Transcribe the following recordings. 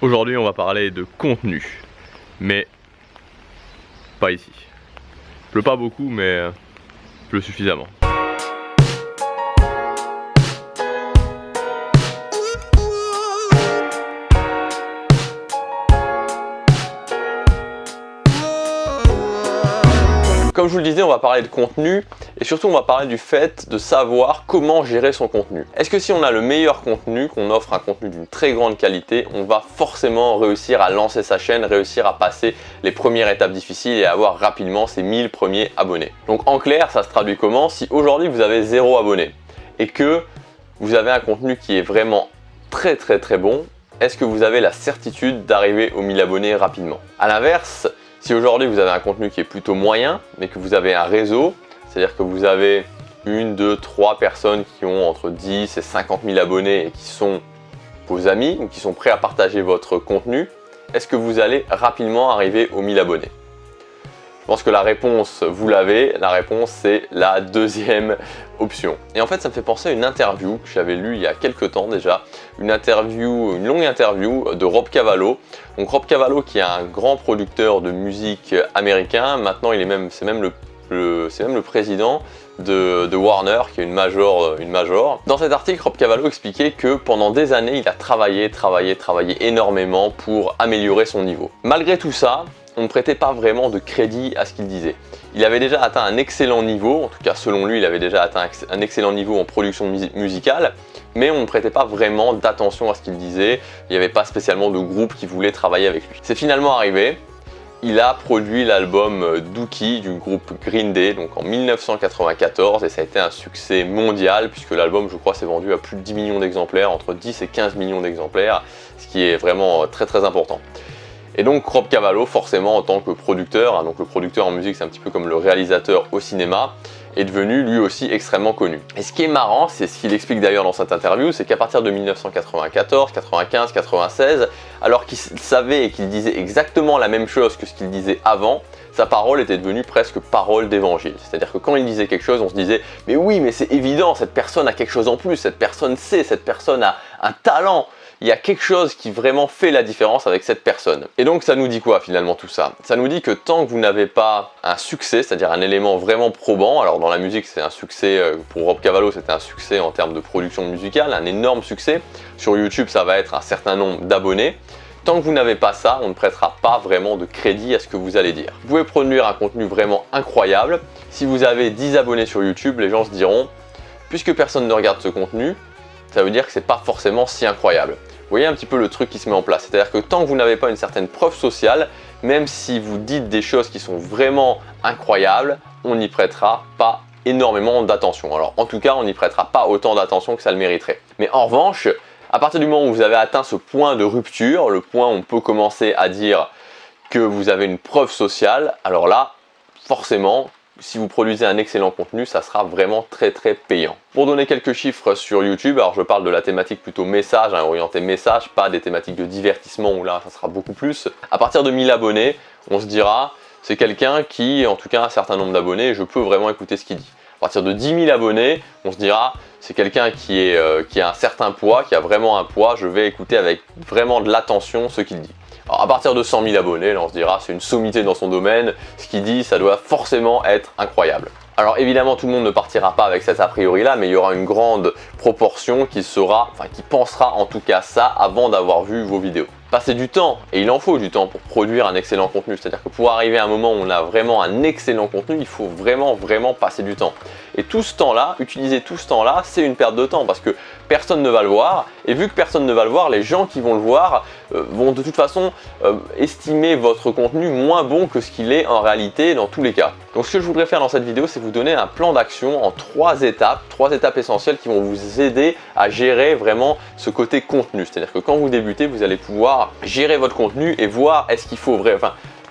Aujourd'hui on va parler de contenu, mais pas ici. Il pleut pas beaucoup mais il pleut suffisamment. Comme je vous le disais, on va parler de contenu et surtout on va parler du fait de savoir comment gérer son contenu. Est-ce que si on a le meilleur contenu, qu'on offre un contenu d'une très grande qualité, on va forcément réussir à lancer sa chaîne, réussir à passer les premières étapes difficiles et avoir rapidement ses 1000 premiers abonnés? Donc en clair, ça se traduit comment? Si aujourd'hui vous avez 0 abonnés et que vous avez un contenu qui est vraiment très bon, est-ce que vous avez la certitude d'arriver aux 1000 abonnés rapidement? À l'inverse, si aujourd'hui vous avez un contenu qui est plutôt moyen, mais que vous avez un réseau, c'est-à-dire que vous avez 1, 2, 3 personnes qui ont entre 10 et 50 000 abonnés et qui sont vos amis ou qui sont prêts à partager votre contenu, est-ce que vous allez rapidement arriver aux 1000 abonnés? Je pense que la réponse, vous l'avez, la réponse c'est la deuxième option. Et en fait ça me fait penser à une interview que j'avais lue il y a quelques temps déjà, une longue interview de Rob Cavallo. Donc Rob Cavallo qui est un grand producteur de musique américain, maintenant c'est même le président de Warner, qui est une major. Dans cet article, Rob Cavallo expliquait que pendant des années, il a travaillé énormément pour améliorer son niveau. Malgré tout ça, on ne prêtait pas vraiment de crédit à ce qu'il disait. Il avait déjà atteint un excellent niveau, en tout cas selon lui, il avait déjà atteint un excellent niveau en production musicale, mais on ne prêtait pas vraiment d'attention à ce qu'il disait, il n'y avait pas spécialement de groupe qui voulait travailler avec lui. C'est finalement arrivé, il a produit l'album Dookie du groupe Green Day, donc en 1994, et ça a été un succès mondial, puisque l'album, je crois, s'est vendu à plus de 10 millions d'exemplaires, entre 10 et 15 millions d'exemplaires, ce qui est vraiment très important. Et donc Rob Cavallo, forcément en tant que producteur, donc le producteur en musique c'est un petit peu comme le réalisateur au cinéma, est devenu lui aussi extrêmement connu. Et ce qui est marrant, c'est ce qu'il explique d'ailleurs dans cette interview, c'est qu'à partir de 1994, 95, 96, alors qu'il savait et qu'il disait exactement la même chose que ce qu'il disait avant, sa parole était devenue presque parole d'évangile. C'est-à-dire que quand il disait quelque chose, on se disait « mais oui, mais c'est évident, cette personne a quelque chose en plus, cette personne sait, cette personne a un talent ». Il y a quelque chose qui vraiment fait la différence avec cette personne. Et donc ça nous dit quoi finalement tout ça? Ça nous dit que tant que vous n'avez pas un succès, c'est-à-dire un élément vraiment probant, alors dans la musique c'est un succès, pour Rob Cavallo c'était un succès en termes de production musicale, un énorme succès, sur YouTube ça va être un certain nombre d'abonnés, tant que vous n'avez pas ça, on ne prêtera pas vraiment de crédit à ce que vous allez dire. Vous pouvez produire un contenu vraiment incroyable, si vous avez 10 abonnés sur YouTube, les gens se diront, puisque personne ne regarde ce contenu, ça veut dire que c'est pas forcément si incroyable. Vous voyez un petit peu le truc qui se met en place, c'est-à-dire que tant que vous n'avez pas une certaine preuve sociale, même si vous dites des choses qui sont vraiment incroyables, on n'y prêtera pas énormément d'attention. Alors en tout cas, on n'y prêtera pas autant d'attention que ça le mériterait. Mais en revanche, à partir du moment où vous avez atteint ce point de rupture, le point où on peut commencer à dire que vous avez une preuve sociale, alors là, forcément, si vous produisez un excellent contenu, ça sera vraiment très payant. Pour donner quelques chiffres sur YouTube, alors je parle de la thématique plutôt message, orienté message, pas des thématiques de divertissement où là ça sera beaucoup plus. À partir de 1000 abonnés, on se dira, c'est quelqu'un qui, en tout cas un certain nombre d'abonnés, je peux vraiment écouter ce qu'il dit. À partir de 10 000 abonnés, on se dira, c'est quelqu'un qui a un certain poids, qui a vraiment un poids, je vais écouter avec vraiment de l'attention ce qu'il dit. Alors à partir de 100 000 abonnés, là on se dira c'est une sommité dans son domaine, ce qu'il dit ça doit forcément être incroyable. Alors évidemment tout le monde ne partira pas avec cet a priori là, mais il y aura une grande proportion qui pensera en tout cas ça avant d'avoir vu vos vidéos. Passer du temps, et il en faut du temps pour produire un excellent contenu, c'est-à-dire que pour arriver à un moment où on a vraiment un excellent contenu, il faut vraiment passer du temps. Et tout ce temps-là, utiliser tout ce temps-là, c'est une perte de temps parce que personne ne va le voir, et vu que personne ne va le voir, les gens qui vont le voir vont de toute façon estimer votre contenu moins bon que ce qu'il est en réalité dans tous les cas. Donc ce que je voudrais faire dans cette vidéo, c'est vous donner un plan d'action en 3 étapes essentielles qui vont vous aider à gérer vraiment ce côté contenu. C'est-à-dire que quand vous débutez, vous allez pouvoir gérer votre contenu et voir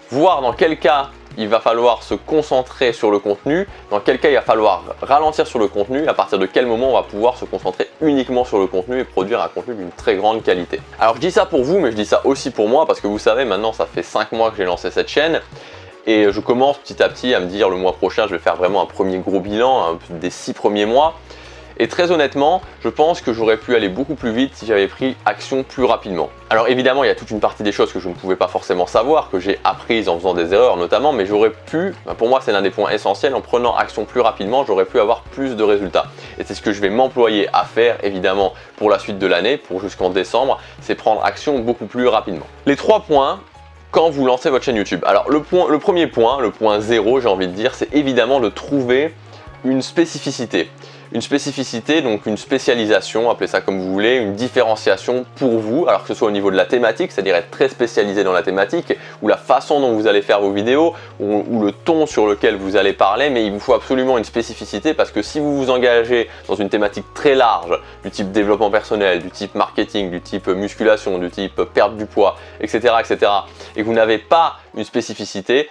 voir dans quel cas il va falloir se concentrer sur le contenu, dans quel cas il va falloir ralentir sur le contenu, à partir de quel moment on va pouvoir se concentrer uniquement sur le contenu et produire un contenu d'une très grande qualité. Alors je dis ça pour vous, mais je dis ça aussi pour moi, parce que vous savez, maintenant ça fait 5 mois que j'ai lancé cette chaîne, et je commence petit à petit à me dire le mois prochain je vais faire vraiment un premier gros bilan des 6 premiers mois. Et très honnêtement, je pense que j'aurais pu aller beaucoup plus vite si j'avais pris action plus rapidement. Alors évidemment, il y a toute une partie des choses que je ne pouvais pas forcément savoir, que j'ai apprises en faisant des erreurs notamment, mais j'aurais pu, pour moi c'est l'un des points essentiels, en prenant action plus rapidement, j'aurais pu avoir plus de résultats. Et c'est ce que je vais m'employer à faire évidemment pour la suite de l'année, pour jusqu'en décembre, c'est prendre action beaucoup plus rapidement. Les 3 points quand vous lancez votre chaîne YouTube. Alors le premier point, le point 0 j'ai envie de dire, c'est évidemment de trouver une spécificité. Une spécificité, donc une spécialisation, appelez ça comme vous voulez, une différenciation pour vous, alors que ce soit au niveau de la thématique, c'est-à-dire être très spécialisé dans la thématique, ou la façon dont vous allez faire vos vidéos, ou le ton sur lequel vous allez parler, mais il vous faut absolument une spécificité parce que si vous vous engagez dans une thématique très large, du type développement personnel, du type marketing, du type musculation, du type perte du poids, etc., et que vous n'avez pas une spécificité,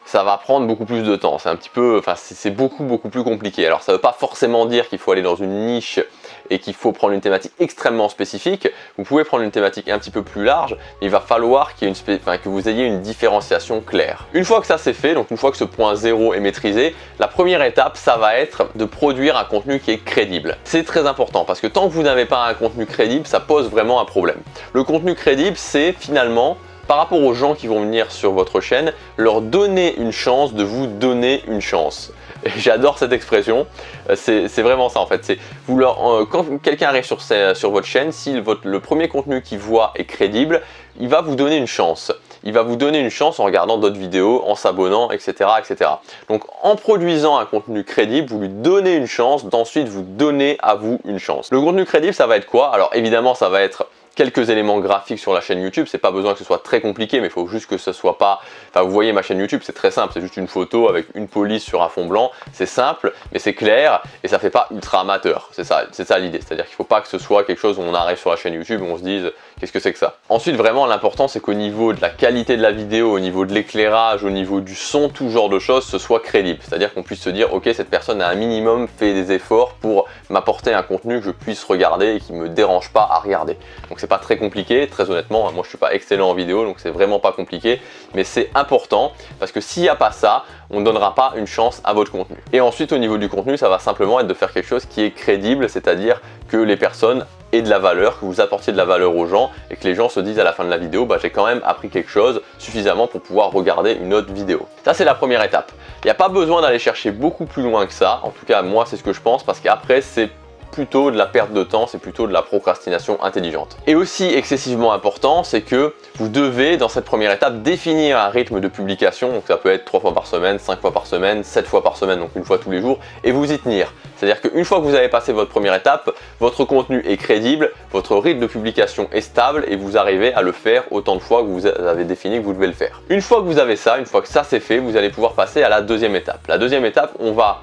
ça va prendre beaucoup plus de temps. C'est un petit peu, enfin c'est beaucoup plus compliqué. Alors ça ne veut pas forcément dire qu'il faut aller dans une niche et qu'il faut prendre une thématique extrêmement spécifique. Vous pouvez prendre une thématique un petit peu plus large, mais il va falloir qu'il y ait que vous ayez une différenciation claire. Une fois que ça c'est fait, donc une fois que ce point 0 est maîtrisé, la première étape, ça va être de produire un contenu qui est crédible. C'est très important parce que tant que vous n'avez pas un contenu crédible, ça pose vraiment un problème. Le contenu crédible, c'est finalement par rapport aux gens qui vont venir sur votre chaîne, leur donner une chance de vous donner une chance. J'adore cette expression, c'est vraiment ça en fait. Quand quelqu'un arrive sur votre chaîne, si le premier contenu qu'il voit est crédible, il va vous donner une chance. Il va vous donner une chance en regardant d'autres vidéos, en s'abonnant, etc., etc. Donc en produisant un contenu crédible, vous lui donnez une chance, d'ensuite vous donnez à vous une chance. Le contenu crédible, ça va être quoi? Alors évidemment, ça va être quelques éléments graphiques sur la chaîne YouTube, c'est pas besoin que ce soit très compliqué, mais il faut juste que ce soit pas... Enfin, vous voyez ma chaîne YouTube, c'est très simple, c'est juste une photo avec une police sur un fond blanc, c'est simple, mais c'est clair et ça fait pas ultra amateur, c'est ça l'idée, c'est-à-dire qu'il faut pas que ce soit quelque chose où on arrive sur la chaîne YouTube et on se dise qu'est-ce que c'est que ça. Ensuite, vraiment l'important c'est qu'au niveau de la qualité de la vidéo, au niveau de l'éclairage, au niveau du son, tout genre de choses, ce soit crédible, c'est-à-dire qu'on puisse se dire ok, cette personne a un minimum fait des efforts pour m'apporter un contenu que je puisse regarder et qui me dérange pas à regarder. Donc c'est pas très compliqué, très honnêtement, moi je suis pas excellent en vidéo donc c'est vraiment pas compliqué, mais c'est important parce que s'il n'y a pas ça, on ne donnera pas une chance à votre contenu. Et ensuite au niveau du contenu, ça va simplement être de faire quelque chose qui est crédible, c'est-à-dire que les personnes aient de la valeur, que vous apportiez de la valeur aux gens et que les gens se disent à la fin de la vidéo, bah j'ai quand même appris quelque chose suffisamment pour pouvoir regarder une autre vidéo. Ça c'est la première étape. Il n'y a pas besoin d'aller chercher beaucoup plus loin que ça, en tout cas moi c'est ce que je pense, parce qu'après c'est plutôt de la perte de temps, c'est plutôt de la procrastination intelligente. Et aussi excessivement important, c'est que vous devez dans cette première étape définir un rythme de publication, donc ça peut être 3 fois par semaine, 5 fois par semaine, 7 fois par semaine, donc une fois tous les jours, et vous y tenir. C'est-à-dire qu'une fois que vous avez passé votre première étape, votre contenu est crédible, votre rythme de publication est stable et vous arrivez à le faire autant de fois que vous avez défini que vous devez le faire. Une fois que vous avez ça, une fois que ça c'est fait, vous allez pouvoir passer à la deuxième étape. La deuxième étape, on va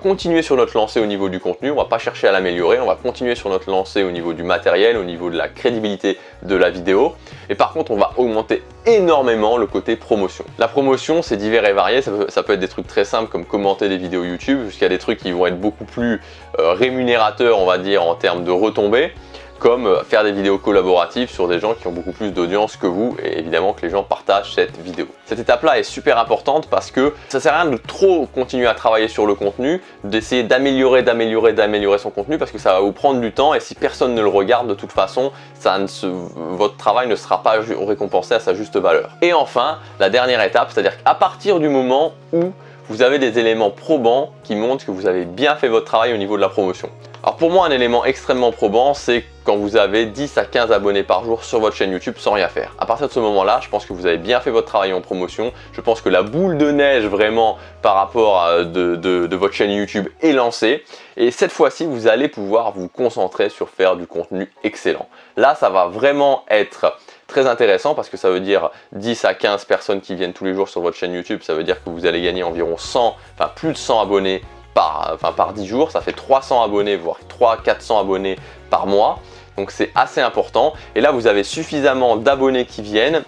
continuer sur notre lancée au niveau du contenu, on va pas chercher à l'améliorer, on va continuer sur notre lancée au niveau du matériel, au niveau de la crédibilité de la vidéo. Et par contre, on va augmenter énormément le côté promotion. La promotion, c'est divers et varié, ça peut être des trucs très simples comme commenter des vidéos YouTube, jusqu'à des trucs qui vont être beaucoup plus rémunérateurs, on va dire, en termes de retombées, comme faire des vidéos collaboratives sur des gens qui ont beaucoup plus d'audience que vous et évidemment que les gens partagent cette vidéo. Cette étape-là est super importante parce que ça sert à rien de trop continuer à travailler sur le contenu, d'essayer d'améliorer son contenu parce que ça va vous prendre du temps et si personne ne le regarde de toute façon, votre travail ne sera pas récompensé à sa juste valeur. Et enfin, la dernière étape, c'est-à-dire qu'à partir du moment où vous avez des éléments probants qui montrent que vous avez bien fait votre travail au niveau de la promotion. Alors pour moi, un élément extrêmement probant, c'est quand vous avez 10 à 15 abonnés par jour sur votre chaîne YouTube sans rien faire. À partir de ce moment-là, je pense que vous avez bien fait votre travail en promotion. Je pense que la boule de neige vraiment par rapport à de votre chaîne YouTube est lancée. Et cette fois-ci, vous allez pouvoir vous concentrer sur faire du contenu excellent. Là, ça va vraiment être très intéressant parce que ça veut dire 10 à 15 personnes qui viennent tous les jours sur votre chaîne YouTube. Ça veut dire que vous allez gagner environ plus de 100 abonnés par 10 jours, ça fait 300 abonnés, voire 300-400 abonnés par mois. Donc c'est assez important. Et là, vous avez suffisamment d'abonnés qui viennent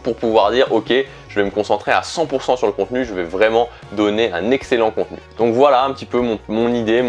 pour pouvoir dire ok, je vais me concentrer à 100% sur le contenu, je vais vraiment donner un excellent contenu. Donc voilà un petit peu mon idée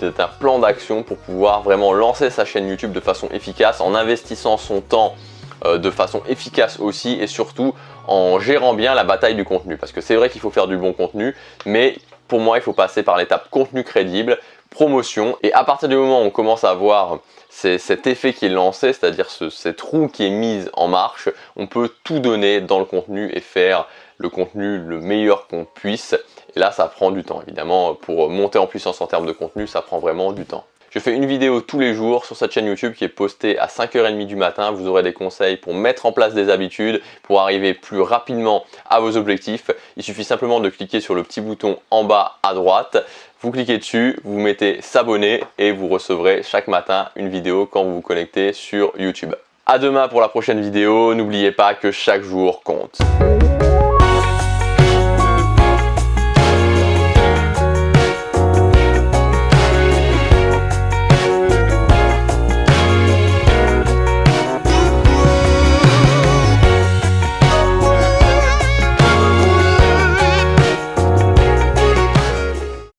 d'un plan d'action pour pouvoir vraiment lancer sa chaîne YouTube de façon efficace en investissant son temps de façon efficace aussi et surtout en gérant bien la bataille du contenu. Parce que c'est vrai qu'il faut faire du bon contenu, mais pour moi, il faut passer par l'étape contenu crédible promotion. Et à partir du moment où on commence à voir cet effet qui est lancé, c'est-à-dire cette roue qui est mise en marche, on peut tout donner dans le contenu et faire le contenu le meilleur qu'on puisse. Et là, ça prend du temps. Évidemment, pour monter en puissance en termes de contenu, ça prend vraiment du temps. Je fais une vidéo tous les jours sur cette chaîne YouTube qui est postée à 5h30 du matin. Vous aurez des conseils pour mettre en place des habitudes, pour arriver plus rapidement à vos objectifs. Il suffit simplement de cliquer sur le petit bouton en bas à droite. Vous cliquez dessus, vous mettez s'abonner et vous recevrez chaque matin une vidéo quand vous vous connectez sur YouTube. À demain pour la prochaine vidéo. N'oubliez pas que chaque jour compte.